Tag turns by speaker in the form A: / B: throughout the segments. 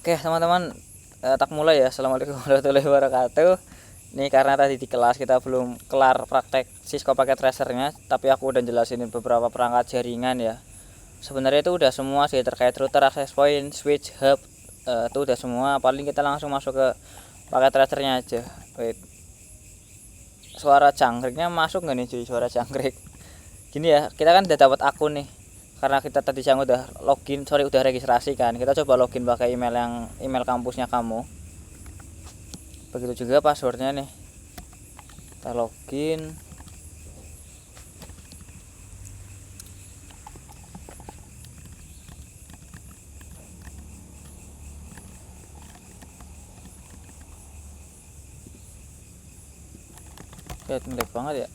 A: Oke teman-teman, tak mulai ya. Assalamualaikum warahmatullahi wabarakatuh. Ini karena tadi di kelas kita belum kelar praktek Cisco paket tracernya, tapi aku udah jelasin beberapa perangkat jaringan ya. Sebenarnya itu udah semua sih terkait router, access point, switch, hub, itu udah semua. Paling kita langsung masuk ke paket tracernya aja. Wait, suara jangkriknya masuk nggak nih cuy? Suara jangkrik. Gini ya, kita kan udah dapat akun nih. Karena kita tadi siang udah login, udah registrasi kan. Kita coba login pakai email kampusnya kamu. Begitu juga passwordnya nih. Kita login. Kayak ngelag banget ya.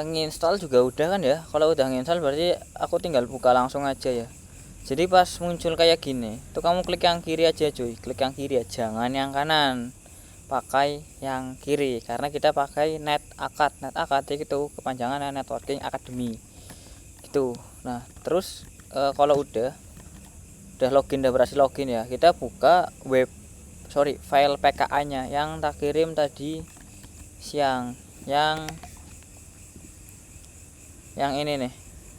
A: Nginstall juga udah kan ya. Kalau udah nginstall berarti aku tinggal buka langsung aja ya. Jadi pas muncul kayak gini, tuh kamu klik yang kiri aja cuy, klik yang kiri ya, jangan yang kanan. Pakai yang kiri karena kita pakai NetAcad itu kepanjangan Networking Academy. Gitu. Nah, terus kalau udah login, udah berhasil login ya, kita buka file PKA-nya yang tak kirim tadi siang. Yang ini nih,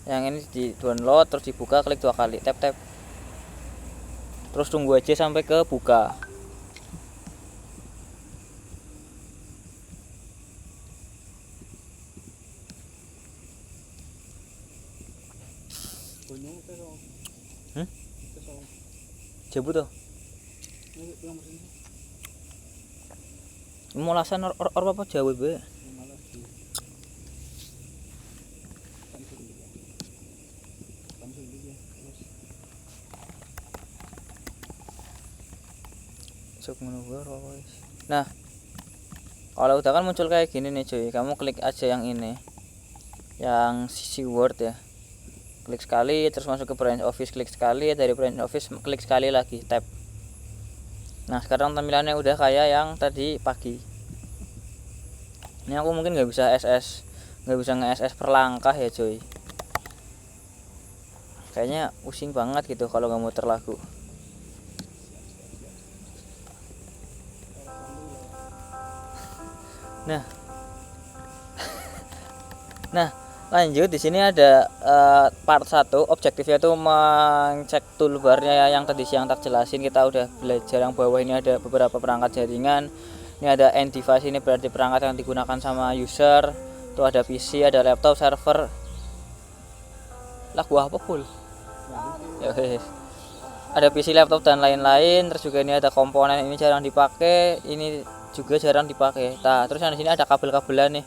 A: yang ini di download, terus dibuka, klik 2 kali, tap terus tunggu aja sampai ke buka. Jebut tuh mulasan or apa jauh be. Nah, kalau udah kan muncul kayak gini nih cuy, kamu klik aja yang ini, yang CC Word ya, klik sekali, terus masuk ke branch office, klik sekali, dari branch office klik sekali lagi, tap. Nah sekarang tampilannya udah kayak yang tadi pagi. Ini aku mungkin nggak bisa nge-SS per langkah ya cuy, kayaknya pusing banget gitu kalau nggak muter lagu. Nah, lanjut di sini ada part 1 objektifnya itu mengecek toolbarnya yang tadi siang tak jelasin. Kita udah belajar yang bawah ini ada beberapa perangkat jaringan. Ini ada end device, ini berarti perangkat yang digunakan sama user. Itu ada PC, ada laptop, server. Lagu apa full? Ya, ada PC, laptop dan lain-lain. Terus juga ini ada komponen, ini jarang dipakai, ini juga jarang dipakai. Nah, terus yang di sini ada kabel-kabelan nih.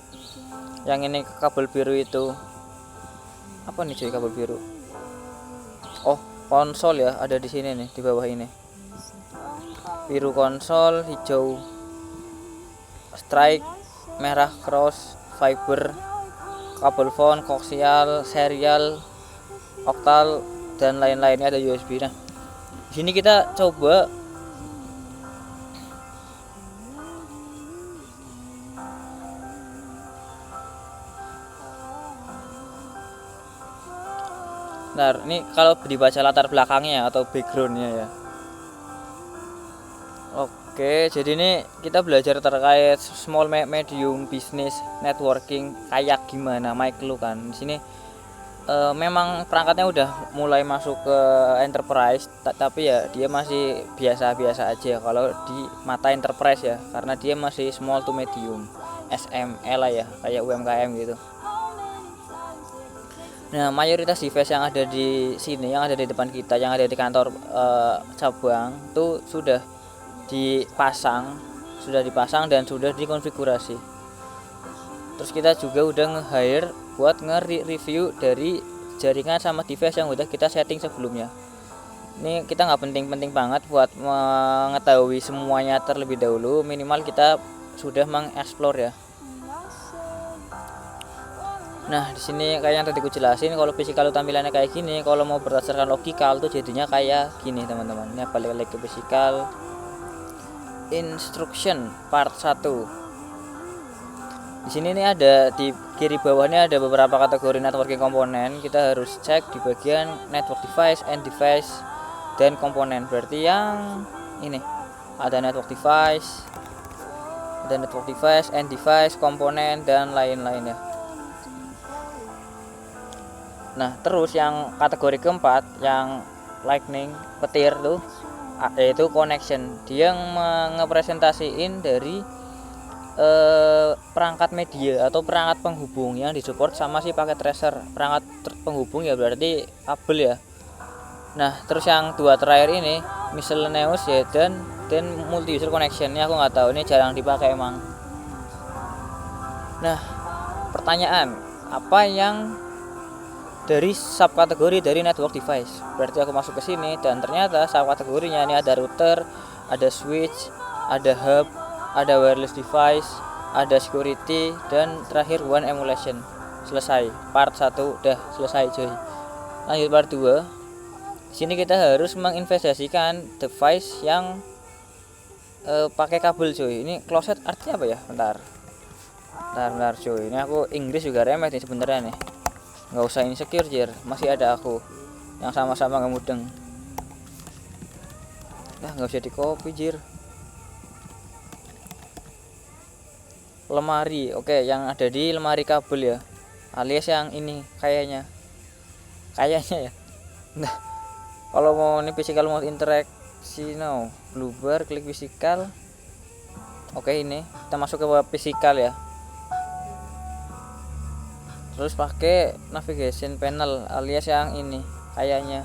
A: Yang ini kabel biru itu apa nih cuy, kabel biru? Oh, konsol ya, ada di sini nih, di bawah ini. Biru konsol, hijau strike, merah cross fiber, kabel phone, koaksial, serial, oktal dan lain-lainnya, ada USB. Nah, di sini kita coba ini kalau dibaca latar belakangnya atau backgroundnya ya. Oke, jadi ini kita belajar terkait small medium business networking kayak gimana Mike lu kan. Di sini memang perangkatnya udah mulai masuk ke enterprise, tapi ya dia masih biasa-biasa aja kalau di mata enterprise ya, karena dia masih small to medium, SME lah ya, kayak UMKM gitu. Nah, mayoritas device yang ada di sini, yang ada di depan kita, yang ada di kantor cabang itu sudah dipasang dan sudah dikonfigurasi. Terus kita juga udah nge-hire buat nge-review dari jaringan sama device yang udah kita setting sebelumnya. Ini kita nggak penting-penting banget buat mengetahui semuanya terlebih dahulu, minimal kita sudah mengeksplor ya. Nah, di sini kayak yang tadi aku jelasin, kalau physical tampilannya kayak gini, kalau mau berdasarkan logikal tuh jadinya kayak gini, teman-teman. Ini balik lagi ke physical instruction part 1. Di sini nih ada di kiri bawahnya ada beberapa kategori networking komponen. Kita harus cek di bagian network device, end device, dan komponen. Berarti yang ini ada network device, end device, komponen, dan lain-lain ya. Nah, terus yang kategori keempat yang lightning petir tuh yaitu connection. Dia ngepresentasiin dari perangkat media atau perangkat penghubung yang disupport sama si paket tracer. Perangkat penghubung ya berarti kabel ya. Nah, terus yang dua terakhir ini miscellaneous ya dan multi user connection. Ini aku nggak tahu, ini jarang dipakai emang. Nah, pertanyaan, apa yang dari subkategori dari network device? Berarti aku masuk ke sini dan ternyata subkategorinya ini ada router, ada switch, ada hub, ada wireless device, ada security, dan terakhir one emulation. Selesai. Part 1 udah selesai coy. Lanjut part 2. Sini kita harus menginvestasikan device yang pakai kabel coy. Ini closet artinya apa ya? Bentar coy. Ini aku Inggris juga remeh nih sebenarnya nih. Nggak usah insecure jir. Masih ada aku yang sama-sama ngemudeng. Nggak usah di copy jir. Lemari, oke, yang ada di lemari kabel ya, alias yang ini kayaknya ya. Nah, kalau mau ini physical mode interaksi blue bar, klik physical. Oke, ini kita masuk ke physical ya, terus pakai navigation panel alias yang ini kayaknya.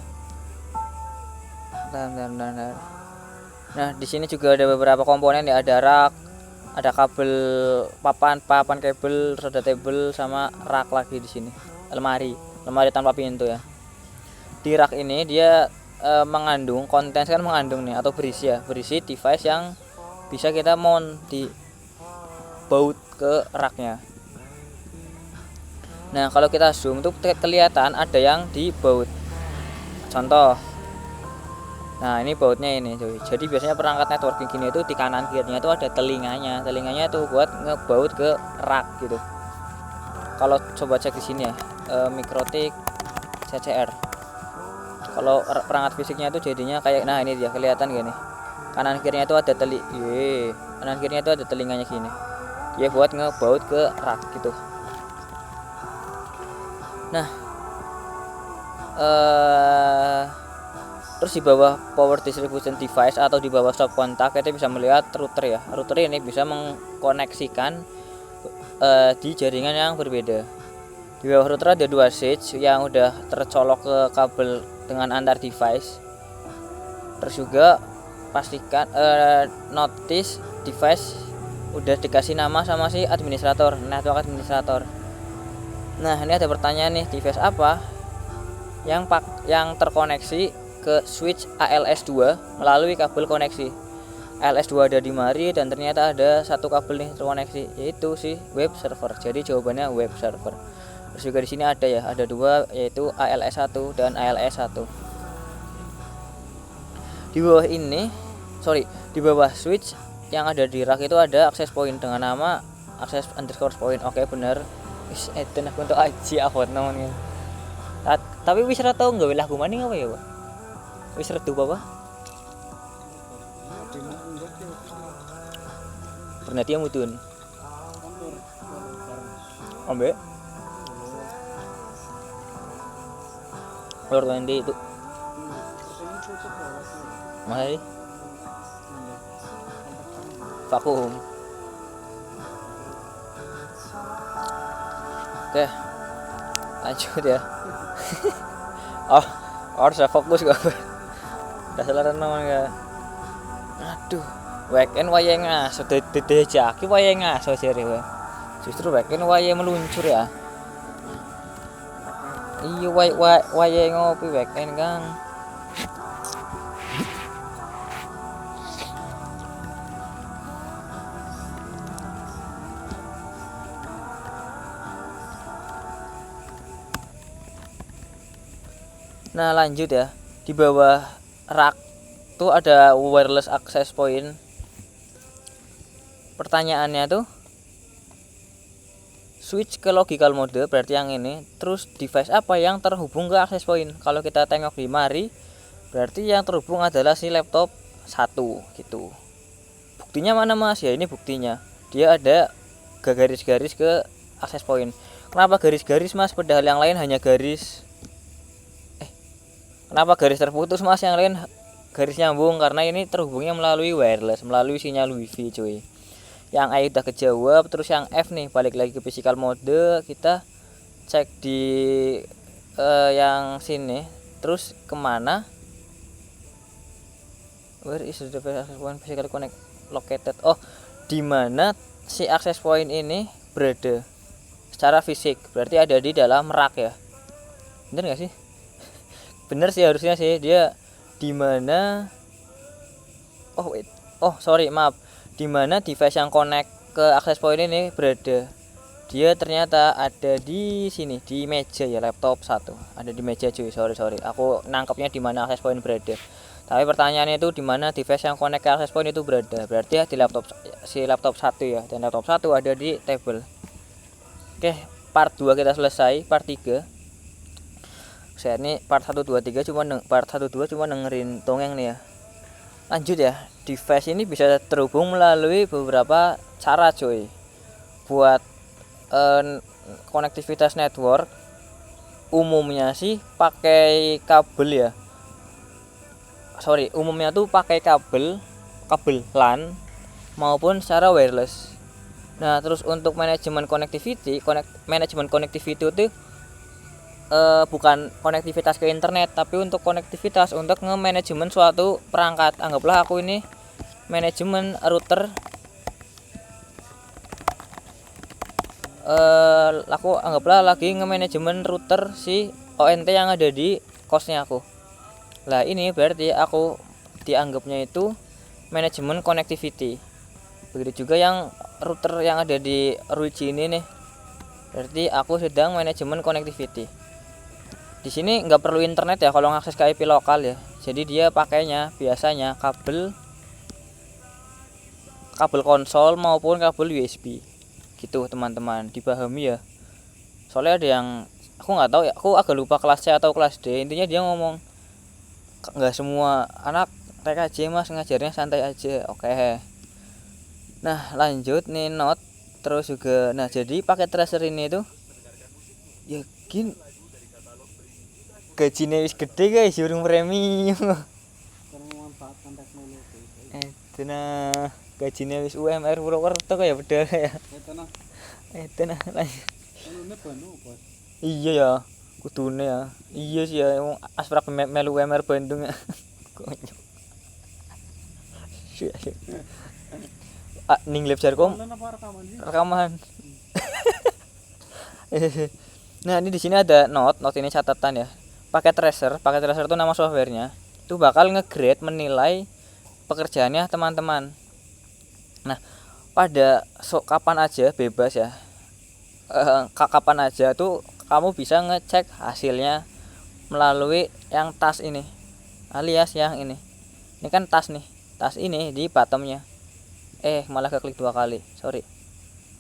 A: Nah, di sini juga ada beberapa komponen ya, ada rak, ada kabel papan kabel, terus ada table sama rak lagi di sini. Lemari tanpa pintu ya. Di rak ini dia mengandung konten nih atau berisi device yang bisa kita mount di baut ke raknya. Nah, kalau kita zoom tuh kelihatan ada yang di baut. Contoh. Nah, ini bautnya ini cuy. Jadi biasanya perangkat networking gini itu di kanan kirinya itu ada telinganya. Telinganya itu buat ngebaut ke rak gitu. Kalau coba cek di sini ya, Mikrotik CCR. Kalau perangkat fisiknya itu jadinya kayak, nah ini dia kelihatan gini. Kanan kirinya itu ada kanan kirinya itu ada telinganya gini. Dia buat ngebaut ke rak gitu. Nah, terus di bawah power distribution device atau di bawah stop kontak kita bisa melihat router ya. Router ini bisa mengkoneksikan di jaringan yang berbeda. Di bawah router ada 2 switch yang udah tercolok ke kabel dengan antar device. Terus juga pastikan notice device udah dikasih nama sama si administrator, network administrator. Nah, ini ada pertanyaan nih, device apa yang terkoneksi ke switch ALS2 melalui kabel koneksi. ALS2 ada di mari dan ternyata ada satu kabel nih terkoneksi, yaitu si web server. Jadi jawabannya web server. Terus juga di sini ada 2 yaitu ALS1 dan ALS1. Di bawah di bawah switch yang ada di rak itu ada access point dengan nama access_point. Oke, bener. Wis eden aku untuk aji awet namanya. Tapi wis ra tau nggawe lagu maning apa ya, Pak? Wis redu apa? Pernah dia mudun. Ambek. Lord Wendy itu. Mari. Vakum. Oke. Lanjut ya. Harus fokus gak? Udah selera naman ka. Aduh, weekend wae ngaso dedejaki wae ngaso jare wae. Justru weekend wae meluncur ya. Iya wae ngopi weekend, Kang. Nah, lanjut ya. Di bawah rak tuh ada wireless access point. Pertanyaannya tuh switch ke logical mode, berarti yang ini. Terus device apa yang terhubung ke access point? Kalau kita tengok di mari, berarti yang terhubung adalah si laptop 1 gitu. Buktinya mana Mas? Ya ini buktinya. Dia ada garis-garis ke access point. Kenapa garis-garis Mas? Padahal yang lain hanya garis. Kenapa garis terputus Mas? Yang lain garis nyambung, karena ini terhubungnya melalui wireless, melalui sinyal wifi cuy. Yang A udah kejawab. Terus yang F nih, balik lagi ke physical mode, kita cek di yang sini. Terus kemana? Where is the access point physically connect located? Oh, di mana si access point ini berada secara fisik? Berarti ada di dalam rak ya. Bener nggak sih? Bener sih harusnya sih. Dia di mana? Oh wait. Oh sorry, maaf. Di mana device yang connect ke access point ini berada? Dia ternyata ada di sini, di meja ya, laptop 1. Ada di meja cuy. Sorry. Aku nangkepnya di mana access point berada. Tapi pertanyaannya itu di mana device yang connect ke access point itu berada. Berarti ya di laptop, si laptop 1 ya. Dan laptop 1 ada di table. Oke, part 2 kita selesai. Part 3. Saya ini part 1 2 3 part 1 2 cuma dengerin dongeng nih ya. Lanjut ya, device ini bisa terhubung melalui beberapa cara cuy. Buat konektivitas network umumnya sih pakai kabel ya. Umumnya tuh pakai kabel LAN maupun secara wireless. Nah, terus untuk manajemen connectivity itu bukan konektivitas ke internet, tapi untuk konektivitas untuk nge-manajemen suatu perangkat. Anggaplah aku ini manajemen router, aku anggaplah lagi nge-manajemen router si ONT yang ada di kosnya aku. Lah ini berarti aku dianggapnya itu manajemen connectivity. Begitu juga yang router yang ada di Ruiji ini nih, berarti aku sedang manajemen connectivity. Di sini nggak perlu internet ya kalau ngakses ke IP lokal ya. Jadi dia pakainya biasanya kabel konsol maupun kabel USB. Gitu teman-teman, dipahami ya. Soalnya ada yang aku nggak tahu ya, aku agak lupa kelas C atau kelas D. Intinya dia ngomong nggak semua anak TKJ Mas ngajarnya santai aja. Oke. Nah, lanjut nih note terus juga. Nah, jadi pakai tracer ini tuh ya gini, gajinya wis gede guys, urung premium. Memanfaatkan teknologi. Itu nah, gajinya wis UMR Purwokerto ya beda ya. Itu nah. Iya ya, kudune ya. Iya sih ya, asprak melu UMR Bandung ya. Ning lab Jarkom. Rekaman. Nah, ini di sini ada note ini catatan ya. Pakai tracer itu nama softwarenya. Itu bakal nge-grade, menilai pekerjaannya teman-teman. Nah, pada kapan aja bebas ya. Kapan aja tuh kamu bisa ngecek hasilnya melalui yang tas ini, alias yang ini. Ini kan tas nih. Tas ini di bottomnya. Malah keklik 2 kali. Sorry.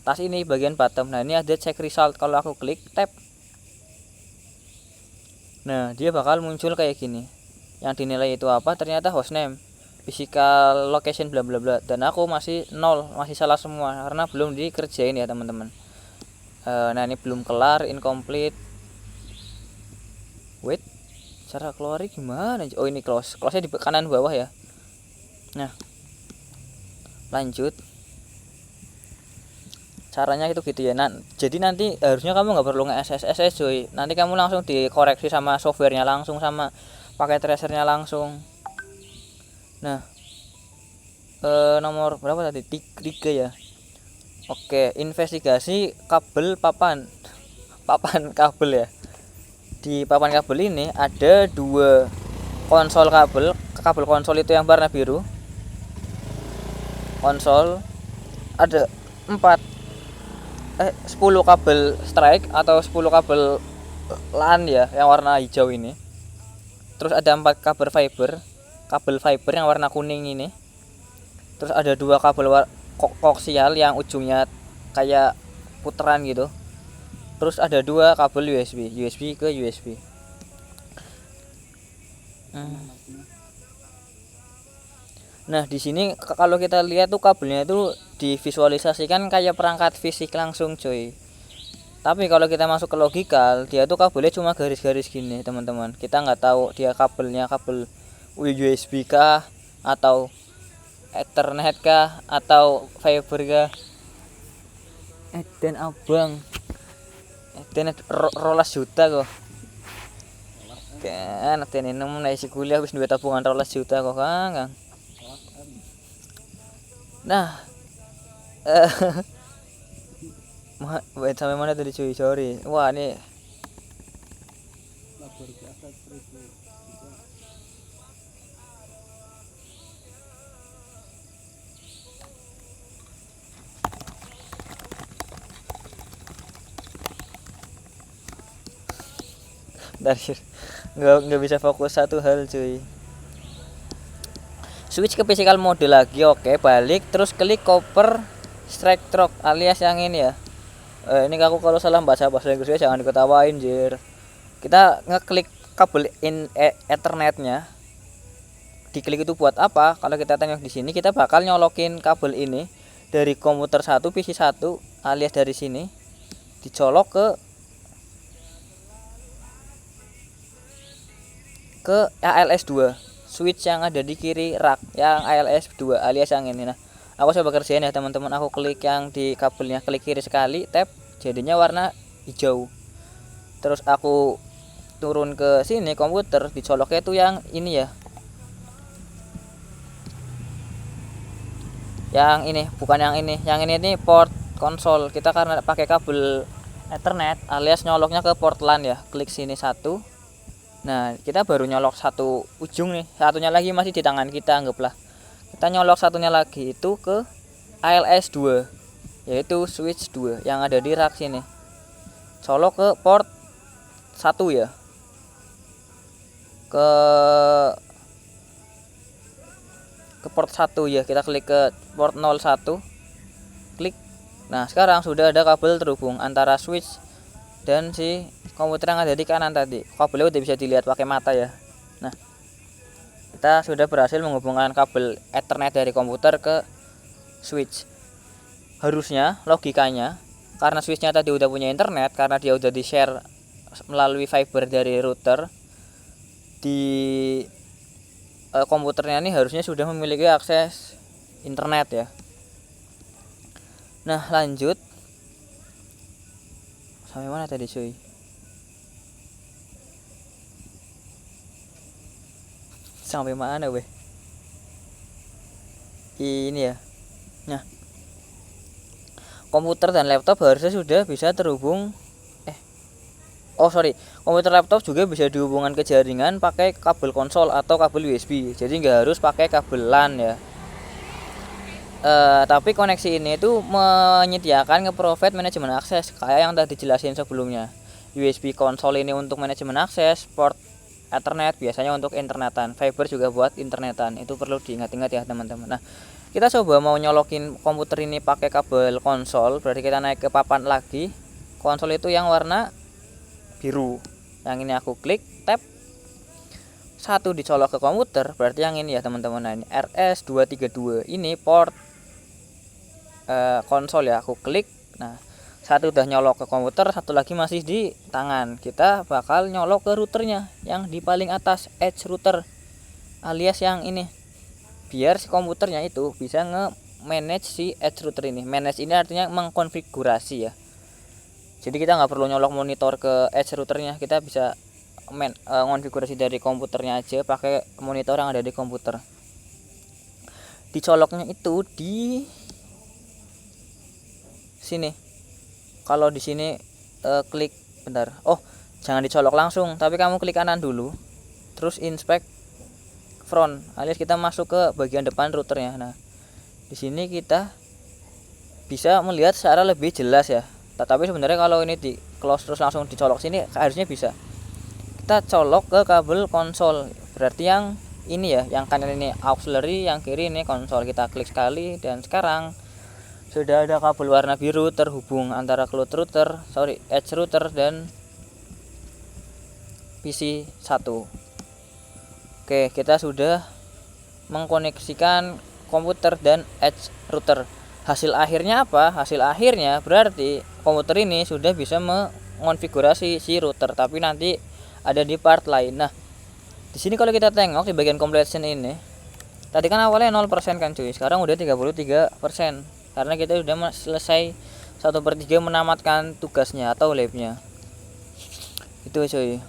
A: Tas ini bagian bottom. Nah, ini ada check result. Kalau aku klik tab, nah dia bakal muncul kayak gini. Yang dinilai itu apa? Ternyata hostname, physical location bla bla bla. Dan aku masih 0, masih salah semua karena belum dikerjain ya teman-teman. Nah ini belum kelar, incomplete. Wait, cara keluarnya gimana? Oh ini close-nya di kanan bawah ya. Nah, lanjut. Caranya itu gitu ya. Nah, jadi nanti harusnya kamu nggak perlu nge-SSS coy. Nanti kamu langsung dikoreksi sama softwarenya langsung, sama pakai tracernya langsung. Nah, nomor berapa tadi? 3 ya. Oke, investigasi kabel papan kabel ya. Di papan kabel ini ada 2 konsol kabel konsol itu yang warna biru. Konsol ada 10 kabel strike atau 10 kabel LAN ya yang warna hijau ini. Terus ada 4 kabel fiber yang warna kuning ini. Terus ada 2 kabel koaksial yang ujungnya kayak puteran gitu. terus ada 2 kabel USB ke USB. Nah di sini kalau kita lihat tuh kabelnya itu divisualisasikan kayak perangkat fisik langsung coy. Tapi kalau kita masuk ke logikal, dia tuh kabelnya cuma garis-garis gini teman-teman. Kita nggak tahu dia kabelnya kabel USB kah, atau Ethernet kah, atau fiber kah. Dan abang, dan 12 juta kok. Kan ini nemu naik kuliah habis duit tabungan 12 juta kok Kang. Nah, sampai mana tadi cuy, sorry. Wah ini dari nggak bisa fokus satu hal cuy. Switch ke physical mode lagi, oke, balik terus klik copper strike through alias yang ini ya. Ini aku kalau salah bahasa Inggrisnya jangan diketawain jir. Kita ngeklik kabel Ethernetnya. Diklik itu buat apa? Kalau kita tengok di sini kita bakal nyolokin kabel ini dari komputer 1 PC 1 alias dari sini dicolok ke ALS 2, switch yang ada di kiri rak yang ALS 2 alias yang ini. Nah, aku coba kerjain ya teman-teman. Aku klik yang di kabelnya, klik kiri sekali, tap, jadinya warna hijau. Terus aku turun ke sini komputer, dicoloknya itu yang ini ya. Yang ini, bukan yang ini. Yang ini port konsol. Kita karena pakai kabel Ethernet alias nyoloknya ke port LAN ya. Klik sini satu. Nah, kita baru nyolok satu ujung nih. Satunya lagi masih di tangan kita, anggaplah. Kita nyolok satunya lagi itu ke ALS 2, yaitu switch 2 yang ada di rak sini. Colok ke port 1 ya. Ke port 1 ya. Kita klik ke port 01. Klik. Nah, sekarang sudah ada kabel terhubung antara switch dan si komputer yang ada di kanan tadi. Kabelnya udah bisa dilihat pakai mata ya. Nah, kita sudah berhasil menghubungkan kabel Ethernet dari komputer ke switch. Harusnya logikanya karena switchnya tadi udah punya internet, karena dia udah di share melalui fiber dari router, di komputernya ini harusnya sudah memiliki akses internet ya. Nah, lanjut sampai mana tadi cuy? Sampai mana weh? Ini ya. Nah, komputer dan laptop harusnya sudah bisa terhubung. Komputer laptop juga bisa dihubungkan ke jaringan pakai kabel konsol atau kabel USB. Jadi nggak harus pakai kabel LAN ya. Tapi koneksi ini itu menyediakan nge-provide manajemen akses kayak yang tadi dijelasin sebelumnya. USB konsol ini untuk manajemen akses, port Ethernet biasanya untuk internetan, fiber juga buat internetan. Itu perlu diingat-ingat ya teman-teman. Nah, kita coba mau nyolokin komputer ini pakai kabel konsol, berarti kita naik ke papan lagi. Konsol itu yang warna biru. Yang ini aku klik, tap. Satu dicolok ke komputer, berarti yang ini ya teman-teman. Nah, ini RS232. Ini port konsol ya, aku klik. Nah, satu udah nyolok ke komputer, satu lagi masih di tangan. Kita bakal nyolok ke routernya yang di paling atas, edge router alias yang ini, biar si komputernya itu bisa nge-manage si edge router ini. Manage ini artinya mengkonfigurasi ya. Jadi kita nggak perlu nyolok monitor ke edge routernya, kita bisa konfigurasi dari komputernya aja pakai monitor yang ada di komputer. Dicoloknya itu di sini. Kalau di sini klik bentar. Jangan dicolok langsung, tapi kamu klik kanan dulu. Terus inspect front, alias kita masuk ke bagian depan routernya. Nah, di sini kita bisa melihat secara lebih jelas ya. Tapi sebenarnya kalau ini di close terus langsung dicolok sini harusnya bisa. Kita colok ke kabel konsol. Berarti yang ini ya, yang kanan ini auxiliary, yang kiri ini konsol. Kita klik sekali dan sekarang sudah ada kabel warna biru terhubung antara edge router dan PC 1. Oke, kita sudah mengkoneksikan komputer dan edge router. Hasil akhirnya apa? Hasil akhirnya berarti komputer ini sudah bisa mengonfigurasi si router, tapi nanti ada di part lain. Nah, di sini kalau kita tengok di bagian completion ini, tadi kan awalnya 0% kan cuy, sekarang udah 33%, karena kita udah selesai 1/3 menamatkan tugasnya atau labnya. Itu cuy.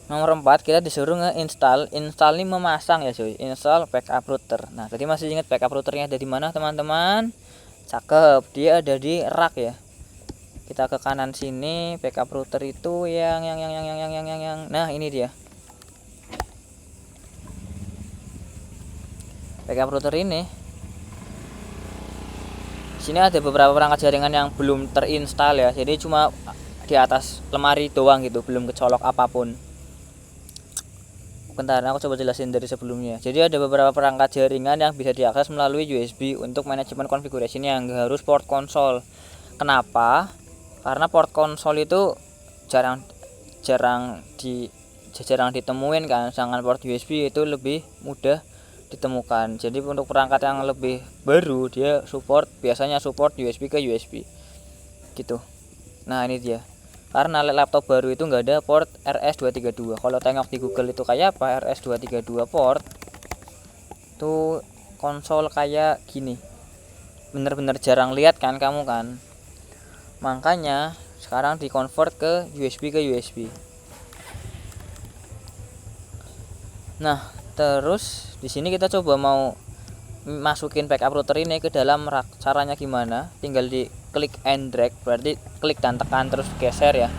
A: Nomor 4, kita disuruh install ini memasang ya cuy, install backup router. Nah, tadi masih ingat backup routernya ada di mana teman-teman? Cakep, dia ada di rak ya. Kita ke kanan sini, backup router itu yang nah ini dia. Backup router ini. Sini ada beberapa perangkat jaringan yang belum terinstall ya. Jadi cuma di atas lemari doang gitu, belum kecolok apapun. Bentar, aku coba jelasin dari sebelumnya. Jadi ada beberapa perangkat jaringan yang bisa diakses melalui USB untuk manajemen configuration yang nggak harus port konsol. Kenapa? Karena port konsol itu jarang ditemuin kan, sedangkan port USB itu lebih mudah ditemukan. Jadi untuk perangkat yang lebih baru dia biasanya support USB ke USB gitu. Nah ini dia, karena laptop baru itu nggak ada port RS232. Kalau tengok di Google itu kayak apa, RS232 port tuh konsol kayak gini, bener-bener jarang lihat kan kamu kan. Makanya sekarang dikonvert ke USB. Nah terus di sini kita coba mau masukin backup router ini ke dalam rak. Caranya gimana? Tinggal di klik and drag, berarti klik dan tekan terus geser ya.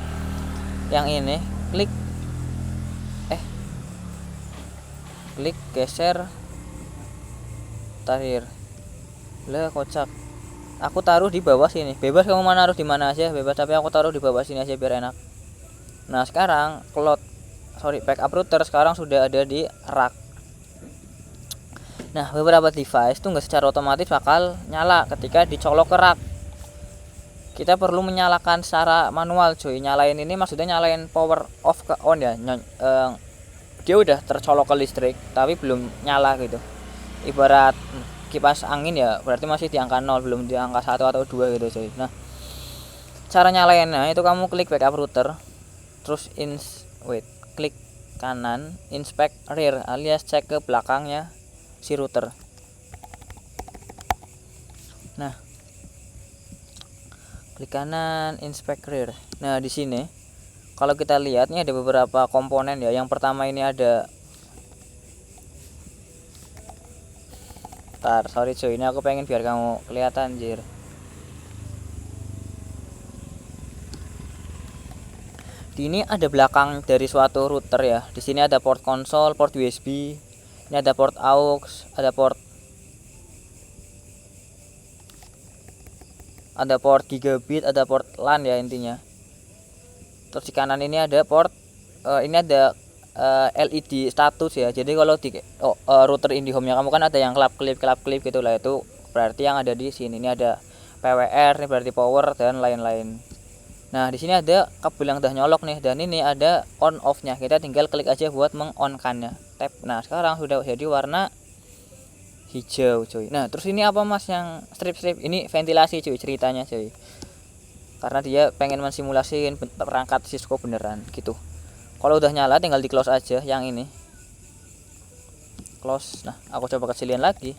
A: Yang ini klik geser tarik. Lah kocak. Aku taruh di bawah sini. Bebas kamu mau naruh di mana aja, bebas, tapi aku taruh di bawah sini aja biar enak. Nah, sekarang backup router sekarang sudah ada di rak. Nah, beberapa device tuh nggak secara otomatis bakal nyala ketika dicolok ke rak. Kita perlu menyalakan secara manual cuy. Nyalain ini maksudnya nyalain power off ke on ya. Dia udah tercolok ke listrik tapi belum nyala gitu. Ibarat kipas angin ya, berarti masih di angka 0, belum di angka 1 atau 2 gitu cuy. Nah, cara nyalainnya itu kamu klik backup router, terus klik kanan, inspect rear alias cek ke belakangnya si router. Nah, klik kanan, inspect rear. Nah, di sini kalau kita lihat nih ada beberapa komponen ya. Yang pertama ini ada sorry cuy, ini aku pengen biar kamu kelihatan anjir. Di ini ada belakang dari suatu router ya. Di sini ada port konsol, port USB, ini ada port aux, ada port gigabit, ada port LAN ya intinya. Terus di kanan ini ada port ini ada LED status ya. Jadi kalau di router IndiHome nya kamu kan ada yang klip gitu lah, itu berarti yang ada di sini. Ini ada PWR, ini berarti power dan lain-lain. Nah, di sini ada kabel yang udah nyolok nih, dan ini ada on off-nya. Kita tinggal klik aja buat meng-on-kannya. Tap. Nah, sekarang sudah jadi warna hijau, cuy. Nah, terus ini apa Mas yang strip-strip? Ini ventilasi, cuy, ceritanya, cuy. Karena dia pengen mensimulasiin perangkat Cisco beneran gitu. Kalau udah nyala tinggal di close aja yang ini. Close. Nah, aku coba kecilin lagi.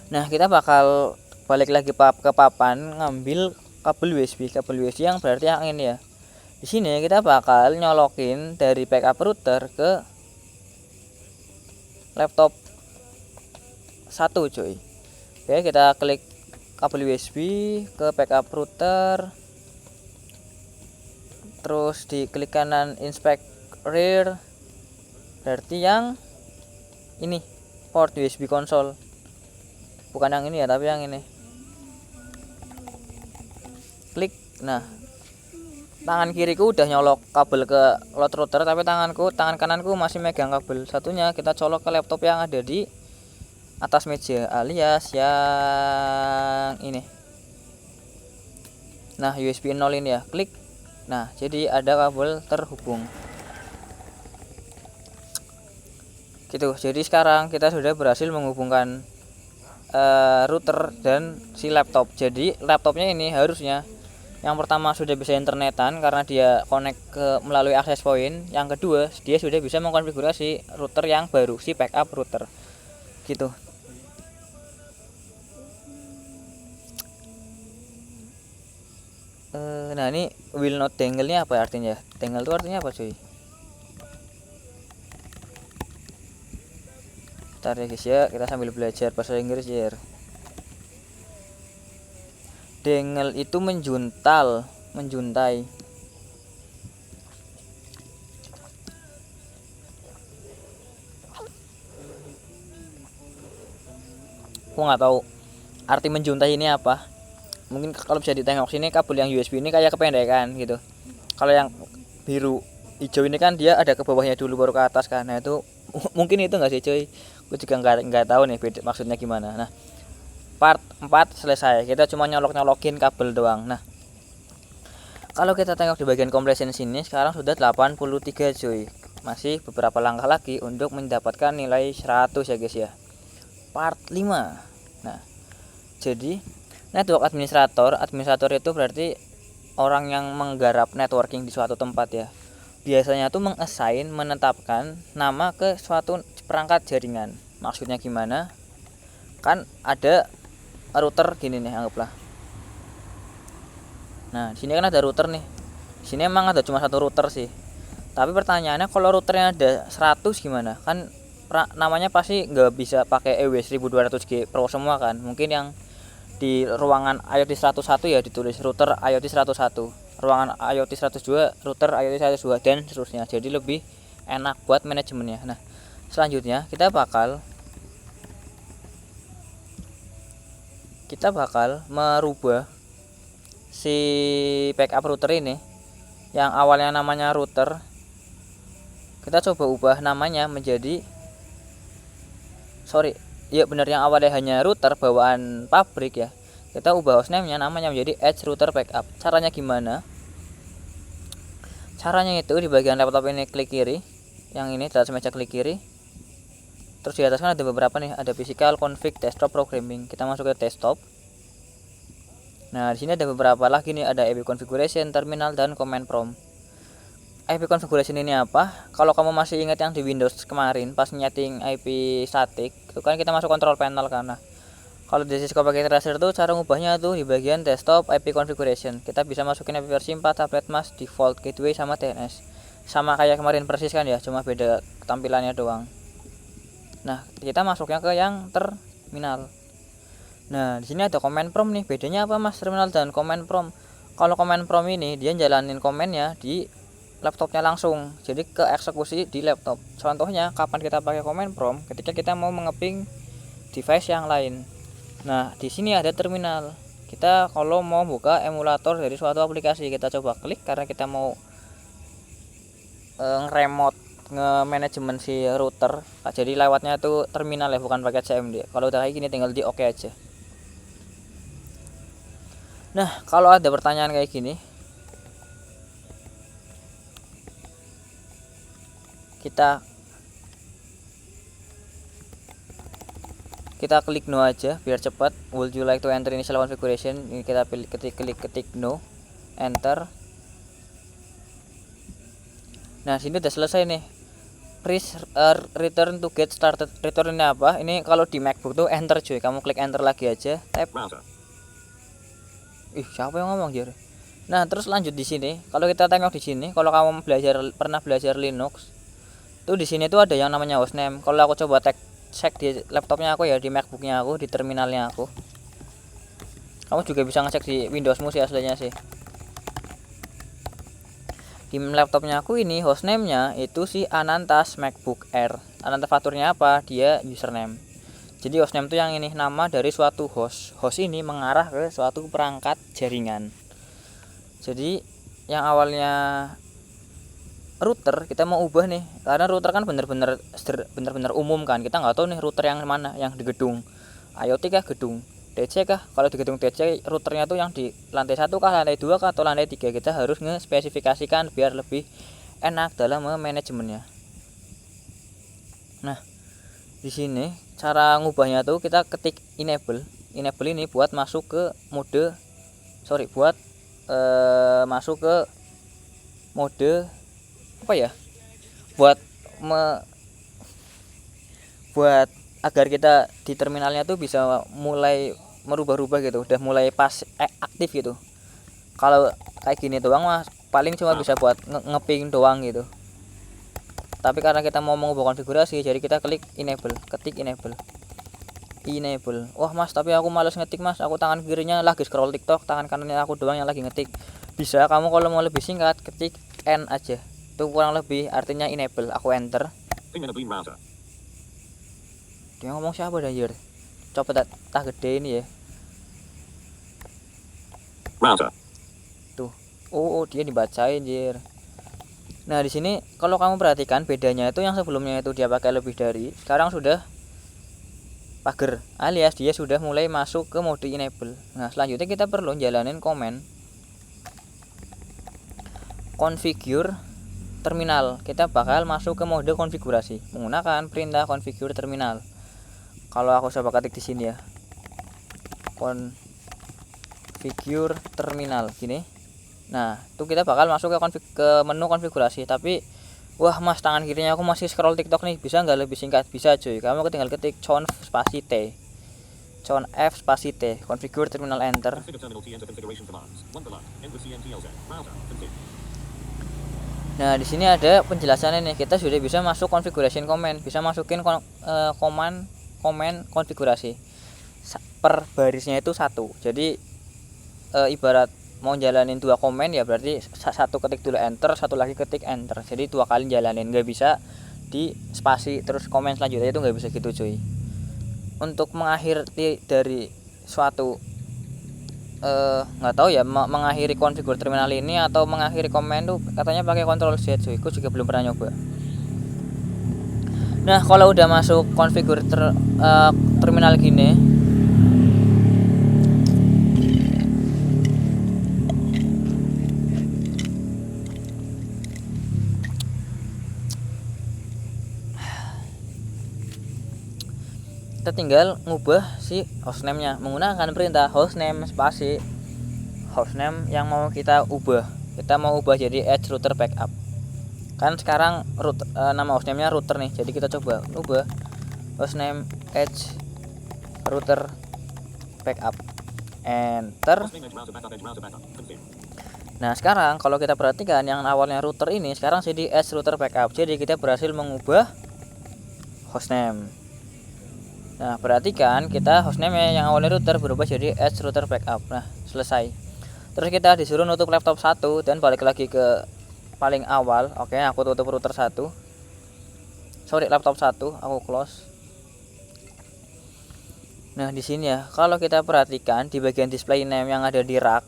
A: Nah, kita bakal balik lagi ke papan, ngambil kabel USB yang berarti yang ini ya. Di sini kita bakal nyolokin dari backup router ke laptop 1 cuy. Oke, kita klik kabel USB ke backup router, terus diklik kanan inspect rear, berarti yang ini port USB konsol, bukan yang ini ya, tapi yang ini. Klik. Nah, tangan kiriku udah nyolok kabel ke load router, tapi tangan kananku masih megang kabel satunya. Kita colok ke laptop yang ada di atas meja, alias yang ini. Nah, USB 0 ini ya, klik. Nah, jadi ada kabel terhubung. Gitu. Jadi sekarang kita sudah berhasil menghubungkan router dan si laptop. Jadi laptopnya ini harusnya yang pertama sudah bisa internetan karena dia connect melalui access point. Yang kedua, dia sudah bisa mengkonfigurasi router yang baru, si backup router. Gitu. Nah, ini will not dangle-nya apa artinya? Dangle itu artinya apa, cuy? Bentar ya guys ya, kita sambil belajar bahasa Inggris ya. Dangle itu menjuntal, menjuntai. Aku nggak tahu arti menjuntai ini apa. Mungkin kalau bisa ditengok sini, kabel yang USB ini kayak kependekan gitu. Kalau yang biru hijau ini kan dia ada ke bawahnya dulu baru ke atas kan. Nah itu mungkin itu nggak sih cuy? Gue juga nggak tahu nih maksudnya gimana. Nah, part 4 selesai. Kita cuma nyolokin kabel doang. Nah, kalau kita tengok di bagian compression sini sekarang sudah 83 cuy. Masih beberapa langkah lagi untuk mendapatkan nilai 100 ya guys ya. Part 5. Nah, jadi network administrator itu berarti orang yang menggarap networking di suatu tempat ya. Biasanya tuh menetapkan nama ke suatu perangkat jaringan. Maksudnya gimana? Kan ada router gini nih, anggaplah. Nah, di sini kan ada router nih. Di sini emang ada cuma satu router sih. Tapi pertanyaannya kalau routernya ada 100 gimana? Kan namanya pasti nggak bisa pakai EW 1200G Pro semua kan. Mungkin yang di ruangan IoT 101 ya ditulis router IoT 101, ruangan IoT 102 router IoT 102 dan seterusnya. Jadi lebih enak buat manajemennya. Nah, selanjutnya kita bakal merubah si backup router ini yang awalnya namanya router. Kita coba ubah namanya menjadi iya benar, yang awalnya hanya router bawaan pabrik ya. Kita ubah hostname-nya namanya menjadi Edge Router Backup. Caranya gimana? Caranya itu di bagian laptop ini klik kiri. Yang ini di atas meja klik kiri. Terus di atas kan ada beberapa nih, ada physical, config, desktop, programming. Kita masuk ke desktop. Nah, di sini ada beberapa lagi nih, ada IP configuration, terminal dan command prompt. IP configuration ini apa? Kalau kamu masih ingat yang di Windows kemarin pas nyeting IP static, itu kan kita masuk control panel karena kalau di Cisco pakai Tracer tuh cara ngubahnya tuh di bagian desktop IP configuration. Kita bisa masukin IP versi 4, tablet mas, default, gateway sama DNS. Sama kayak kemarin persis kan ya, cuma beda tampilannya doang. Nah, kita masuknya ke yang terminal. Nah, di sini ada command prompt nih. Bedanya apa mas terminal dan command prompt? Kalau command prompt ini dia jalanin komennya di laptopnya langsung, jadi ke eksekusi di laptop. Contohnya kapan kita pakai command prompt? Ketika kita mau mengeping device yang lain. Nah, di sini ada terminal. Kita kalau mau buka emulator dari suatu aplikasi, kita coba klik karena kita mau nge-remote nge-manajemen si router. Jadi lewatnya itu terminal ya, bukan pakai CMD. Kalau udah kayak gini tinggal di oke aja. Nah, kalau ada pertanyaan kayak gini, kita klik no aja biar cepat. Would you like to enter initial configuration? Ini kita pilih, ketik no, enter. Nah, sini udah selesai nih. Please return to get started. Returnnya apa? Ini kalau di MacBook tuh enter cuy. Kamu klik enter lagi aja. Tap. Siapa yang ngomong jir? Nah, terus lanjut di sini. Kalau kita tengok di sini, kalau kamu pernah belajar Linux, tuh di sini tuh ada yang namanya hostname. Kalau aku coba cek di laptopnya aku ya, di MacBooknya aku, di terminalnya aku. Kamu juga bisa ngecek di Windowsmu sih aslinya sih. Di laptopnya aku ini hostname-nya itu si Anantas MacBook Air. Anantas fakturnya apa? Dia username. Jadi hostname itu yang ini nama dari suatu host. Host ini mengarah ke suatu perangkat jaringan. Jadi yang awalnya router kita mau ubah nih, karena router kan bener-bener umum kan, kita nggak tahu nih router yang mana, yang di gedung IoT kah, gedung DC kah. Kalau di gedung DC routernya tuh yang di lantai 1 kah, lantai 2 kah, atau lantai 3, kita harus nge-spesifikasikan biar lebih enak dalam manajemennya. Nah, di sini cara ngubahnya tuh kita ketik enable ini buat masuk ke mode masuk ke mode apa ya, buat buat agar kita di terminalnya tuh bisa mulai merubah-rubah gitu, udah mulai aktif gitu. Kalau kayak gini doang mah paling cuma bisa buat ngeping doang gitu. Tapi karena kita mau mengubah konfigurasi, jadi kita ketik enable. Wah mas, tapi aku males ngetik mas, aku tangan kirinya lagi scroll TikTok, tangan kanannya aku doang yang lagi ngetik. Bisa, kamu kalau mau lebih singkat ketik N aja, itu kurang lebih artinya enable. Aku enter. Dia ngomong siapa dah anjir, coba tak gede ini ya.
B: Router.
A: Tuh, oh dia dibacain anjir. Nah di sini kalau kamu perhatikan bedanya itu, yang sebelumnya itu dia pakai lebih dari, sekarang sudah pagar, alias dia sudah mulai masuk ke mode enable. Nah selanjutnya kita perlu jalanin command configure terminal. Kita bakal masuk ke mode konfigurasi menggunakan perintah configure terminal. Kalau aku coba ketik di sini ya, configure terminal gini. Nah itu kita bakal masuk ke menu konfigurasi. Tapi wah mas, tangan kirinya aku masih scroll TikTok nih, bisa nggak lebih singkat? Bisa cuy, kamu tinggal ketik conf spasi T, conf spasi T, configure terminal, enter. Nah di sini ada penjelasannya nih, kita sudah bisa masuk configuration command, bisa masukin command konfigurasi per barisnya itu 1. Jadi ibarat mau jalanin 2 komen ya, berarti satu ketik dulu enter, satu lagi ketik enter, jadi 2 kali jalanin, nggak bisa di spasi terus komen selanjutnya, itu nggak bisa gitu cuy. Untuk mengakhiri dari suatu nggak tahu ya, mengakhiri konfigur terminal ini atau mengakhiri komen tuh katanya pakai Ctrl Z cuy, aku juga belum pernah nyoba. Nah kalau udah masuk konfigur terminal gini, kita tinggal ngubah si hostname-nya menggunakan perintah hostname spasi hostname yang mau kita ubah. Kita mau ubah jadi edge router backup. Kan sekarang nama hostname-nya router nih, jadi kita coba ubah hostname edge router backup, enter. Nah sekarang kalau kita perhatikan, yang awalnya router ini sekarang jadi edge router backup, jadi kita berhasil mengubah hostname. Nah perhatikan, kita hostname yang awalnya router berubah jadi edge router backup. Nah selesai. Terus kita disuruh nutup laptop 1 dan balik lagi ke paling awal. Oke, aku tutup router 1, laptop 1 aku close. Nah di sini ya, kalau kita perhatikan di bagian display name yang ada di rak,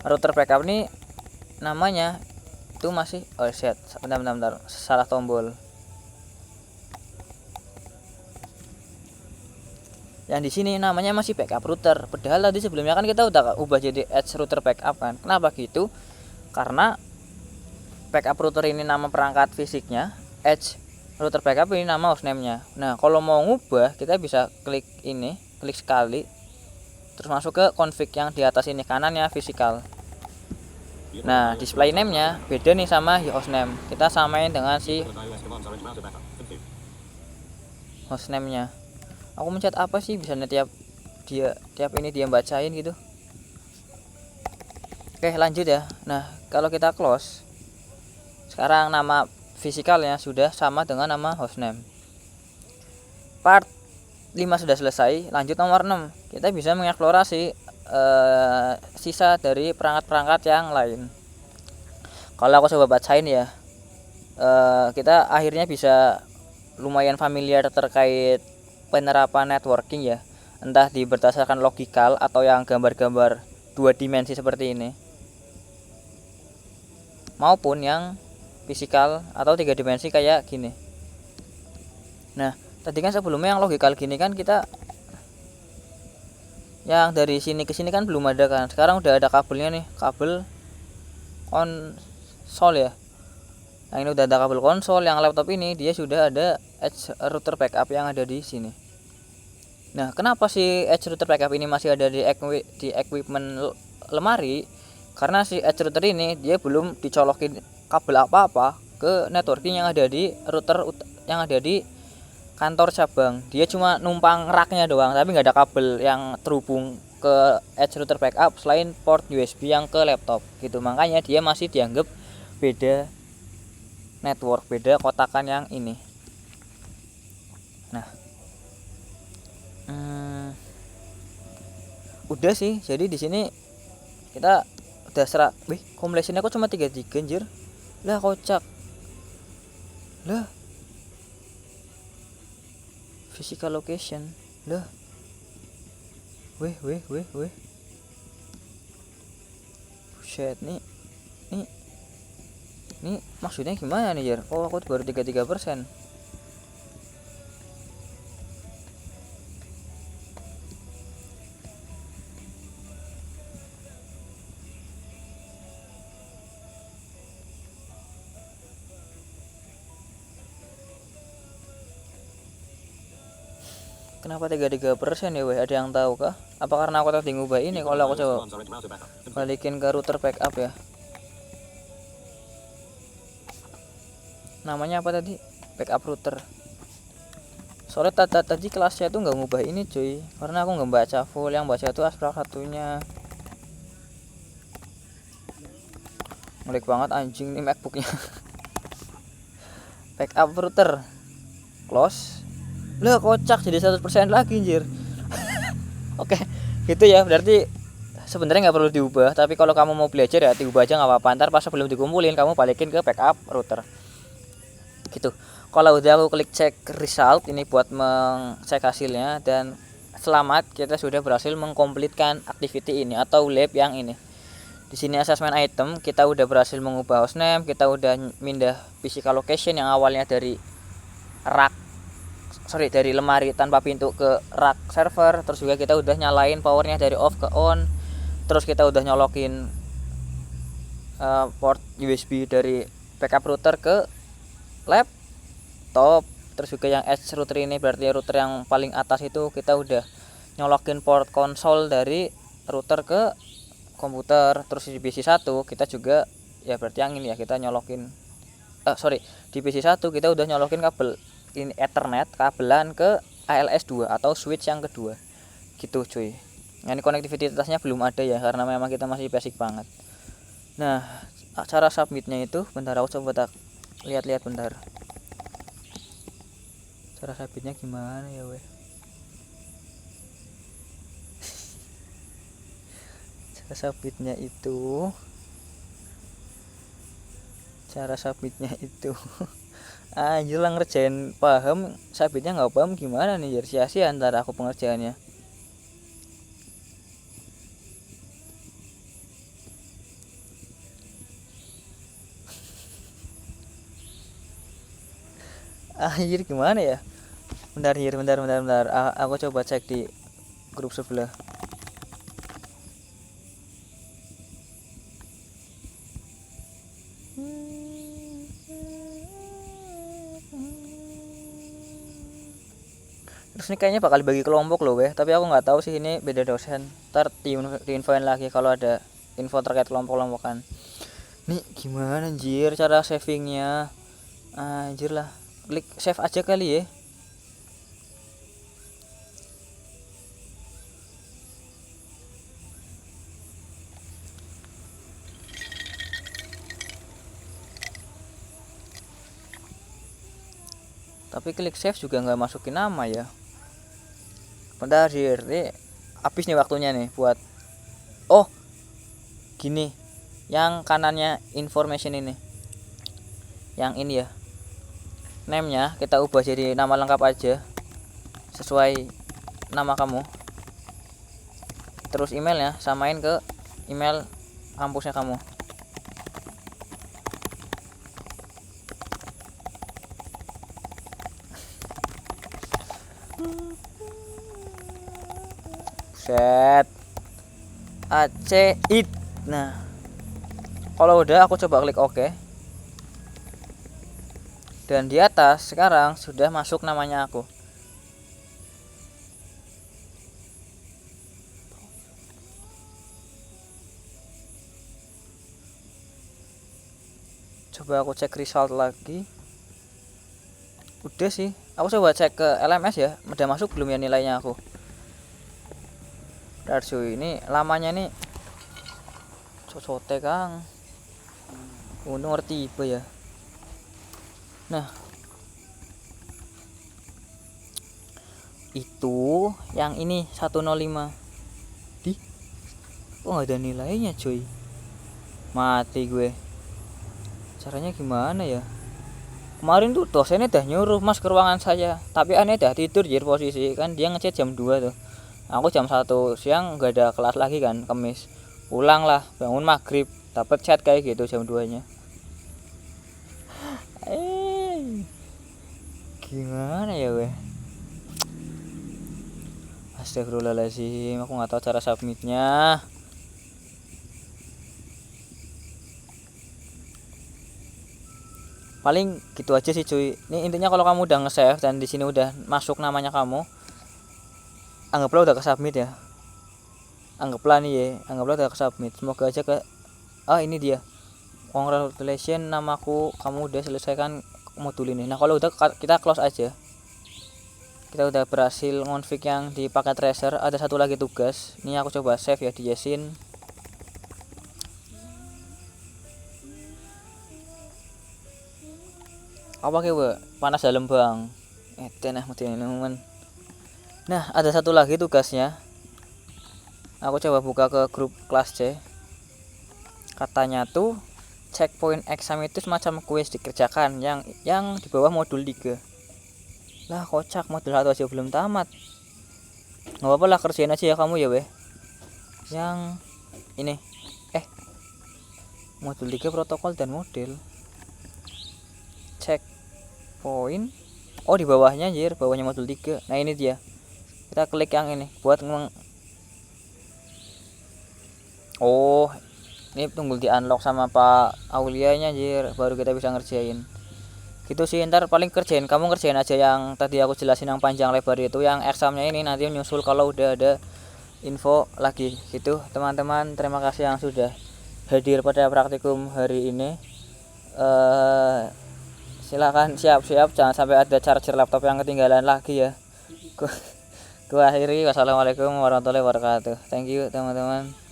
A: router backup ini namanya itu masih bentar, salah tombol. Yang di sini namanya masih backup router, padahal tadi sebelumnya kan kita udah ubah jadi edge router backup kan. Kenapa gitu? Karena backup router ini nama perangkat fisiknya, edge router backup ini nama hostname-nya. Nah kalau mau ngubah, kita bisa klik sekali, terus masuk ke config yang di atas ini, kanannya physical. Nah display name-nya beda nih sama hostname, kita samain dengan si hostname-nya. Aku mencet apa sih, bisa tiap ini dia bacain gitu. Oke lanjut ya. Nah kalau kita close, sekarang nama fisikalnya sudah sama dengan nama hostname. Part 5 sudah selesai. Lanjut nomor 6, kita bisa mengeksplorasi sisa dari perangkat-perangkat yang lain. Kalau aku coba bacain ya, kita akhirnya bisa lumayan familiar terkait penerapan networking ya, entah berdasarkan logikal atau yang gambar-gambar 2 dimensi seperti ini, maupun yang fisikal atau 3 dimensi kayak gini. Nah tadi kan sebelumnya yang logikal gini kan kita yang dari sini ke sini kan belum ada kan, sekarang udah ada kabelnya nih, kabel konsol ya. Yang ini udah ada kabel konsol, yang laptop ini dia sudah ada edge router backup yang ada di sini. Nah kenapa si edge router backup ini masih ada di equipment lemari? Karena si edge router ini dia belum dicolokin kabel apa-apa ke networking yang ada di router yang ada di kantor cabang. Dia cuma numpang raknya doang, tapi nggak ada kabel yang terhubung ke edge router backup selain port USB yang ke laptop gitu. Makanya dia masih dianggap beda network, beda kotakan yang ini. Nah udah sih, jadi di sini kita udah serak. Completionnya kok cuma 33 anjir. Lah kocak lah. Physical location lah. Weh buset nih maksudnya gimana nih Jer? Oh aku baru 33%. Kenapa 33% ya weh? Ada yang tahu kah? Apa karena aku tadi ngubah ini? Kalau aku coba balikin ke router backup ya. Namanya apa tadi? Backup router. Soalnya tadi kelasnya tuh nggak ngubah ini cuy, karena aku nggak baca full, yang baca tuh aspek satunya. Ngelik banget anjing nih MacBooknya. Backup router close. Lah kocak jadi 100% lagi anjir. Oke, gitu ya. Berarti sebenarnya nggak perlu diubah, tapi kalau kamu mau belajar ya diubah aja nggak apa-apa. Ntar pas sebelum dikumpulin kamu balikin ke backup router. Gitu. Kalau udah aku klik cek result ini buat mengcek hasilnya, dan selamat kita sudah berhasil mengkomplitkan activity ini atau lab yang ini. Di sini assessment item kita udah berhasil mengubah hostname, kita udah pindah physical location yang awalnya dari dari lemari tanpa pintu ke rak server. Terus juga kita udah nyalain powernya dari off ke on. Terus kita udah nyolokin port USB dari backup router ke laptop. Terus juga yang edge router ini berarti router yang paling atas itu kita udah nyolokin port konsol dari router ke komputer. Terus di PC1 kita juga ya berarti yang ini ya kita nyolokin di PC1 kita udah nyolokin kabel ini Ethernet kabelan ke ALS2 atau switch yang kedua gitu cuy. Nah, ini konektivitasnya belum ada ya karena memang kita masih basic banget. Nah cara submitnya itu bentar aku coba lihat bentar. Cara submitnya gimana ya weh? Cara submitnya itu anjir lah ngerjain paham, submitnya nggak paham gimana nih Jer? Sia-sia antara aku pengerjaannya. Anjir gimana ya? Bentar. Aku coba cek di grup sebelah. Terus ini kayaknya bakal dibagi kelompok loh weh, tapi aku nggak tahu sih ini beda dosen. Ntar diinfoin lagi kalau ada info terkait kelompok-kelompokan. Nih gimana anjir cara savingnya? Anjir lah, klik save aja kali ya. Tapi klik save juga nggak masukin nama ya. Bentar ini habis nih waktunya nih buat gini, yang kanannya information ini, yang ini ya, name nya kita ubah jadi nama lengkap aja sesuai nama kamu. Terus emailnya samain ke email kampusnya kamu. Set it. Nah, kalau udah aku coba klik OK. Dan di atas sekarang sudah masuk namanya aku. Coba aku cek result lagi. Udah sih. Aku coba cek ke LMS ya. Udah masuk belum ya nilainya aku? Darsu ini lamanya nih cocote Kang. Untung ngerti ibu ya. Nah, itu yang ini 105. Di kok nggak ada nilainya cuy. Mati gue. Caranya gimana ya? Kemarin tuh dosennya udah nyuruh mas ke ruangan saya, tapi aneh dah tidur jadi posisi kan dia ngechat jam 2 tuh. Aku jam 1 siang nggak ada kelas lagi kan, Kamis. Pulang lah, bangun maghrib, dapat chat kayak gitu jam 2 nya. Gimana ya weh? Astagfirullahaladzim, aku nggak tahu cara submitnya. Paling gitu aja sih cuy. Ini intinya kalau kamu udah nge-save dan di sini udah masuk namanya kamu, anggaplah udah ke submit ya. Anggaplah udah ke submit. Semoga aja ke ini dia. Congratulations, namaku, kamu udah selesaikan modul ini. Nah, kalau udah kita close aja. Kita udah berhasil ngonfig yang di paket tracer. Ada satu lagi tugas. Ini aku coba save ya di Yasin. Apa ke panas dalam bang. Tenah mati teman. Nah, ada satu lagi tugasnya. Aku coba buka ke grup kelas C. Katanya tuh checkpoint exam itu semacam kuis dikerjakan yang di bawah modul 3. Lah kocak, modul 1 aja belum tamat. Nggak apa-apa lah, kerjain aja ya kamu ya weh. Yang ini modul 3 protokol dan model. Checkpoint. Oh di bawahnya anjir, bawahnya modul 3. Nah ini dia. Kita klik yang ini buat oh ini tunggu di unlock sama Pak Aulianya anjir, baru kita bisa ngerjain. Gitu sih, ntar paling kamu ngerjain aja yang tadi aku jelasin yang panjang lebar itu. Yang examnya ini nanti nyusul kalau udah ada info lagi gitu. Teman-teman, terima kasih yang sudah hadir pada praktikum hari ini. Silakan siap-siap, jangan sampai ada charger laptop yang ketinggalan lagi ya. Gua akhiri, wassalamualaikum warahmatullahi wabarakatuh. Thank you teman-teman.